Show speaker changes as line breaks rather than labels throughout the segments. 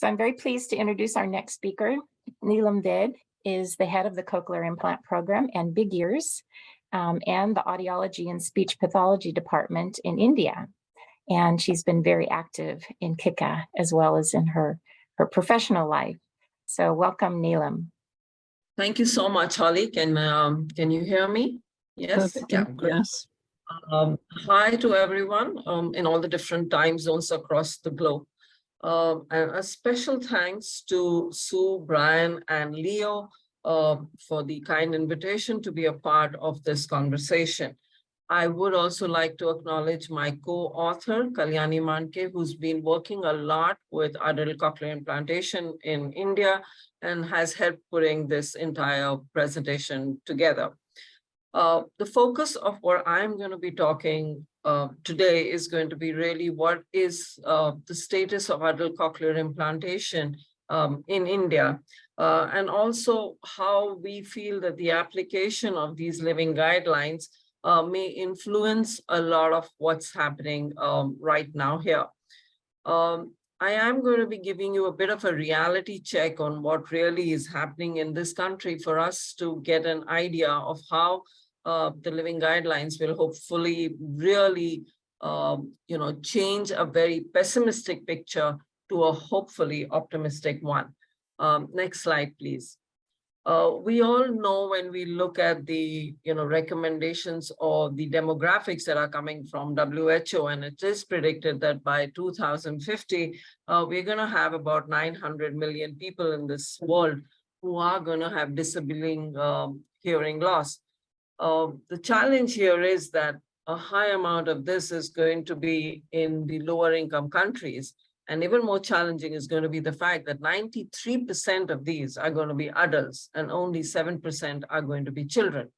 So I'm very pleased to introduce our next speaker. Neelam Vaid is the head of the cochlear implant program and Big Ears and the audiology and speech pathology department in India. And she's been very active in CIICA as well as in her professional life. So welcome, Neelam.
Thank you so much, Holly. Can you hear me? Yes.
Perfectly.
Yeah, great.
Yes.
Hi to everyone in all the different time zones across the globe. And a special thanks to Sue, Brian, and Leo for the kind invitation to be a part of this conversation. I would also like to acknowledge my co-author, Kalyani Manke, who's been working a lot with adult cochlear implantation in India and has helped putting this entire presentation together. The focus of what I'm going to be talking today is going to be really what is the status of adult cochlear implantation in India, and also how we feel that the application of these living guidelines may influence a lot of what's happening right now here. I am going to be giving you a bit of a reality check on what really is happening in this country for us to get an idea of how the living guidelines will hopefully really, change a very pessimistic picture to a hopefully optimistic one. Next slide, please. We all know when we look at the recommendations or the demographics that are coming from WHO, and it is predicted that by 2050, we're going to have about 900 million people in this world who are going to have disabling hearing loss. The challenge here is that a high amount of this is going to be in the lower income countries. And even more challenging is going to be the fact that 93% of these are going to be adults and only 7% are going to be children.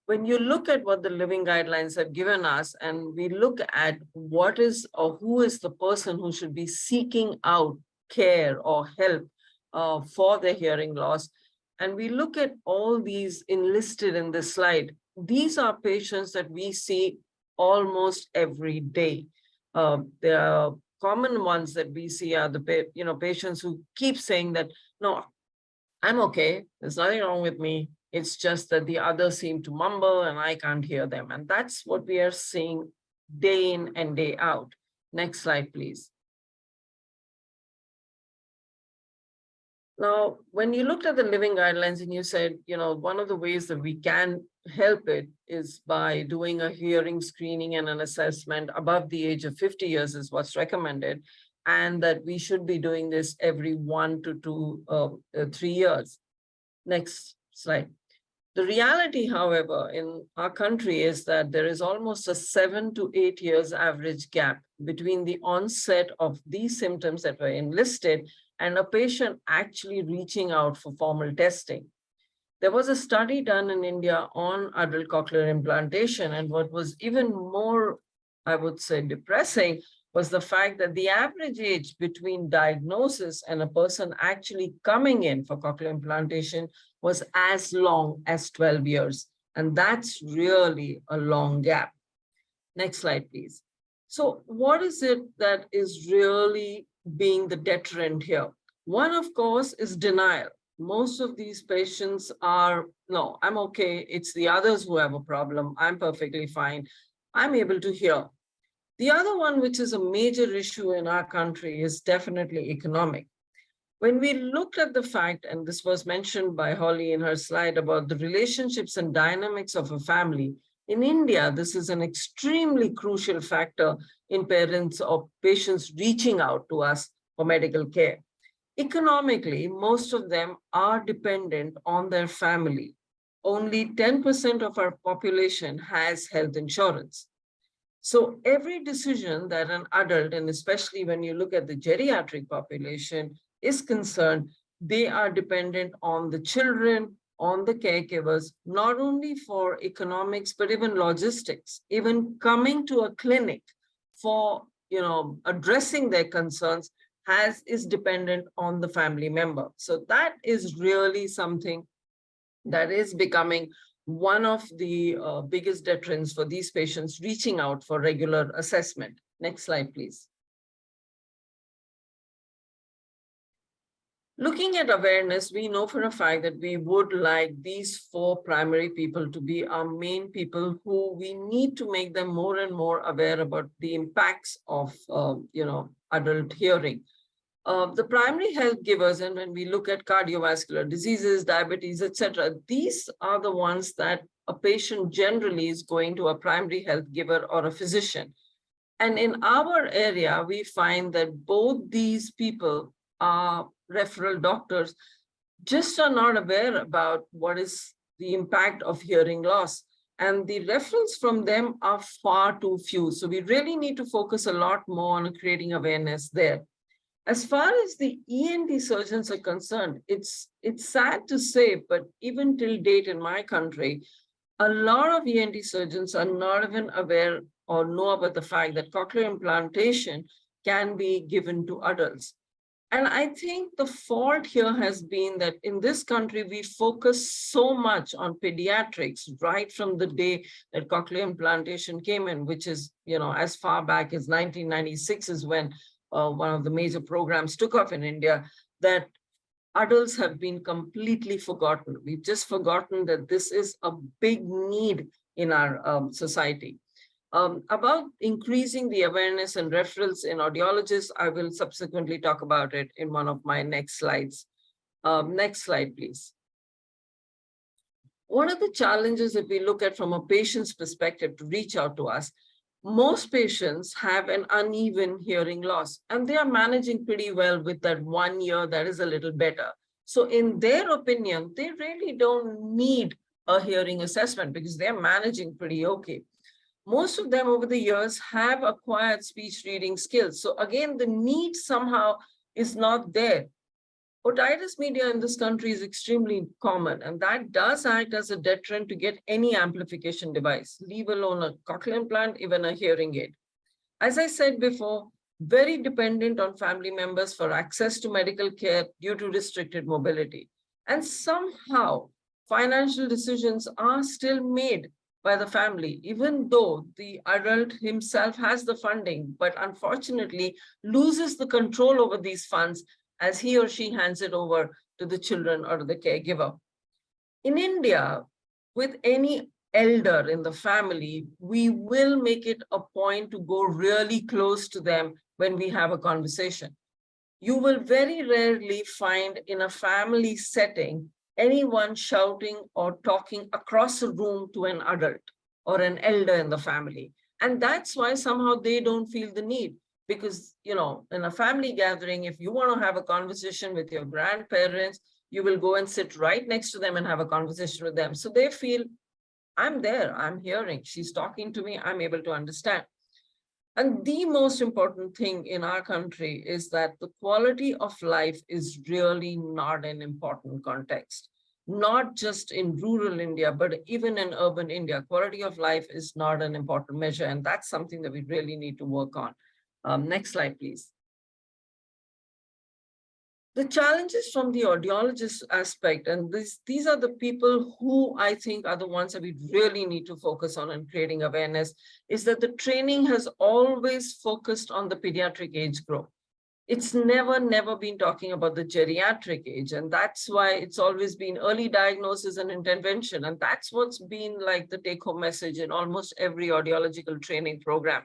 When you look at what the living guidelines have given us, and we look at what is or who is the person who should be seeking out care or help for their hearing loss, and we look at all these enlisted in this slide, these are patients that we see almost every day. There are common ones that we see are the patients who keep saying that, no, I'm okay, there's nothing wrong with me. It's just that the others seem to mumble and I can't hear them. And that's what we are seeing day in and day out. Next slide, please. Now, when you looked at the living guidelines and you said, one of the ways that we can help it is by doing a hearing screening and an assessment above the age of 50 years is what's recommended, and that we should be doing this every 1 to 3 years. Next slide. The reality, however, in our country is that there is almost a 7 to 8 years average gap between the onset of these symptoms that were enlisted and a patient actually reaching out for formal testing. There was a study done in India on adult cochlear implantation, and what was even more, I would say, depressing was the fact that the average age between diagnosis and a person actually coming in for cochlear implantation was as long as 12 years. And that's really a long gap. Next slide, please. So what is it that is really being the deterrent here? One, of course, is denial. Most of these patients are, no, I'm okay. It's the others who have a problem. I'm perfectly fine. I'm able to hear. The other one, which is a major issue in our country, is definitely economic. When we looked at the fact, and this was mentioned by Holly in her slide about the relationships and dynamics of a family, in India, this is an extremely crucial factor in parents or patients reaching out to us for medical care. Economically, most of them are dependent on their family. Only 10% of our population has health insurance. So every decision that an adult, and especially when you look at the geriatric population, is concerned, they are dependent on the children, on the caregivers, not only for economics, but even logistics, even coming to a clinic for, addressing their concerns is dependent on the family member. So that is really something that is becoming one of the biggest deterrents for these patients reaching out for regular assessment. Next slide, please. Looking at awareness, we know for a fact that we would like these four primary people to be our main people who we need to make them more and more aware about the impacts of, adult hearing. The primary health givers, and when we look at cardiovascular diseases, diabetes, etc., these are the ones that a patient generally is going to a primary health giver or a physician. And in our area, we find that both these people are referral doctors, just are not aware about what is the impact of hearing loss. And the referrals from them are far too few. So we really need to focus a lot more on creating awareness there. As far as the ENT surgeons are concerned, it's sad to say, but even till date in my country, a lot of ENT surgeons are not even aware or know about the fact that cochlear implantation can be given to adults. And I think the fault here has been that in this country, we focus so much on pediatrics right from the day that cochlear implantation came in, which is, as far back as 1996 is when one of the major programs took off in India, that adults have been completely forgotten. We've just forgotten that this is a big need in our society. About increasing the awareness and referrals in audiologists, I will subsequently talk about it in one of my next slides. Next slide, please. What are the challenges if we look at from a patient's perspective to reach out to us? Most patients have an uneven hearing loss, and they are managing pretty well with that 1 year that is a little better. So in their opinion, they really don't need a hearing assessment because they're managing pretty okay. Most of them over the years have acquired speech reading skills. So again, the need somehow is not there. Otitis media in this country is extremely common, and that does act as a deterrent to get any amplification device, leave alone a cochlear implant, even a hearing aid. As I said before, very dependent on family members for access to medical care due to restricted mobility. And somehow, financial decisions are still made by the family, even though the adult himself has the funding, but unfortunately loses the control over these funds as he or she hands it over to the children or the caregiver. In India, with any elder in the family, we will make it a point to go really close to them when we have a conversation. You will very rarely find in a family setting anyone shouting or talking across a room to an adult or an elder in the family. And that's why somehow they don't feel the need. Because, in a family gathering, if you want to have a conversation with your grandparents, you will go and sit right next to them and have a conversation with them. So they feel, I'm there, I'm hearing, she's talking to me, I'm able to understand. And the most important thing in our country is that the quality of life is really not an important context. Not just in rural India, but even in urban India, quality of life is not an important measure. And that's something that we really need to work on. Next slide, please. The challenges from the audiologist aspect, and these are the people who I think are the ones that we really need to focus on and creating awareness, is that the training has always focused on the pediatric age group. It's never been talking about the geriatric age. And that's why it's always been early diagnosis and intervention. And that's what's been like the take-home message in almost every audiological training program.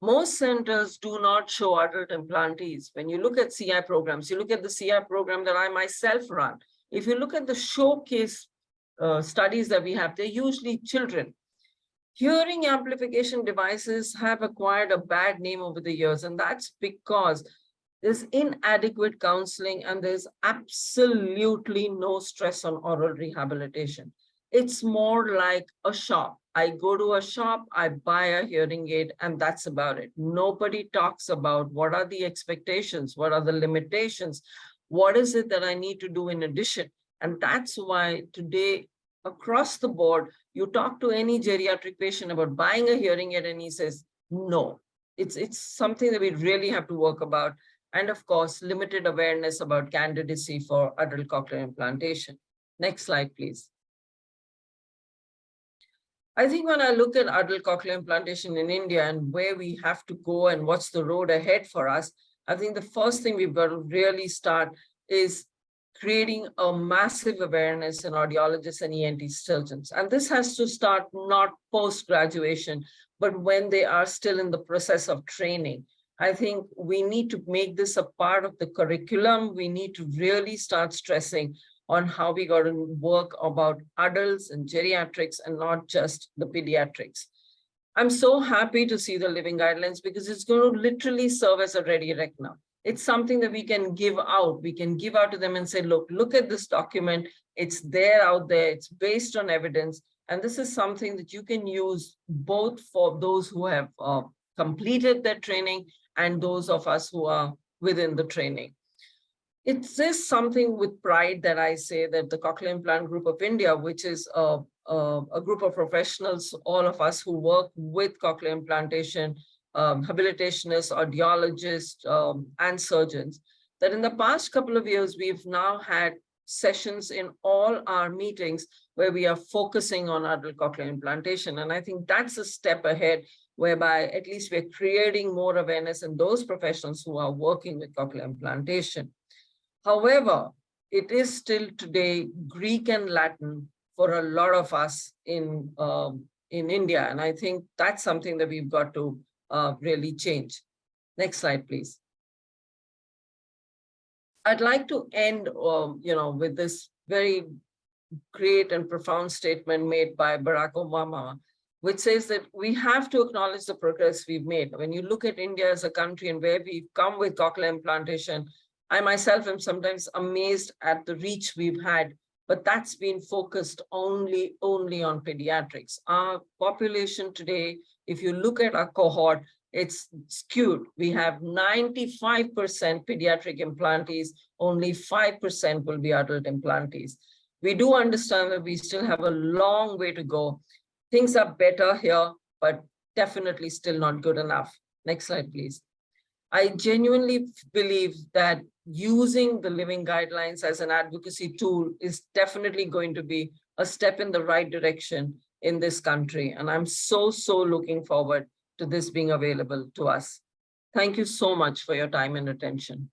Most centers do not show adult implantees. When you look at CI programs, you look at the CI program that I myself run. If you look at the showcase studies that we have, they're usually children. Hearing amplification devices have acquired a bad name over the years, and that's because there's inadequate counseling and there's absolutely no stress on oral rehabilitation. It's more like a shop. I go to a shop, I buy a hearing aid, and that's about it. Nobody talks about what are the expectations, what are the limitations, what is it that I need to do in addition. And that's why today, across the board, you talk to any geriatric patient about buying a hearing aid and he says, no. It's something that we really have to work about. And of course, limited awareness about candidacy for adult cochlear implantation. Next slide, please. I think when I look at adult cochlear implantation in India and where we have to go and what's the road ahead for us, I think the first thing we've got to really start is creating a massive awareness in audiologists and ENT surgeons. And this has to start not post-graduation, but when they are still in the process of training. I think we need to make this a part of the curriculum. We need to really start stressing on how we got to work about adults and geriatrics and not just the pediatrics. I'm so happy to see the living guidelines because it's going to literally serve as a ready rec now. It's something that we can give out. We can give out to them and say, look at this document. It's there out there. It's based on evidence. And this is something that you can use both for those who have completed their training and those of us who are within the training. It is something with pride that I say that the Cochlear Implant Group of India, which is a group of professionals, all of us who work with cochlear implantation, habilitationists, audiologists, and surgeons, that in the past couple of years, we've now had sessions in all our meetings where we are focusing on adult cochlear implantation. And I think that's a step ahead, whereby at least we're creating more awareness in those professionals who are working with cochlear implantation. However, it is still today Greek and Latin for a lot of us in India. And I think that's something that we've got to really change. Next slide, please. I'd like to end with this very great and profound statement made by Barack Obama, which says that we have to acknowledge the progress we've made. When you look at India as a country and where we've come with cochlear implantation, I myself am sometimes amazed at the reach we've had, but that's been focused only on pediatrics. Our population today, if you look at our cohort, it's skewed. We have 95% pediatric implantees, only 5% will be adult implantees. We do understand that we still have a long way to go. Things are better here, but definitely still not good enough. Next slide, please. I genuinely believe that using the living guidelines as an advocacy tool is definitely going to be a step in the right direction in this country. And I'm so looking forward to this being available to us. Thank you so much for your time and attention.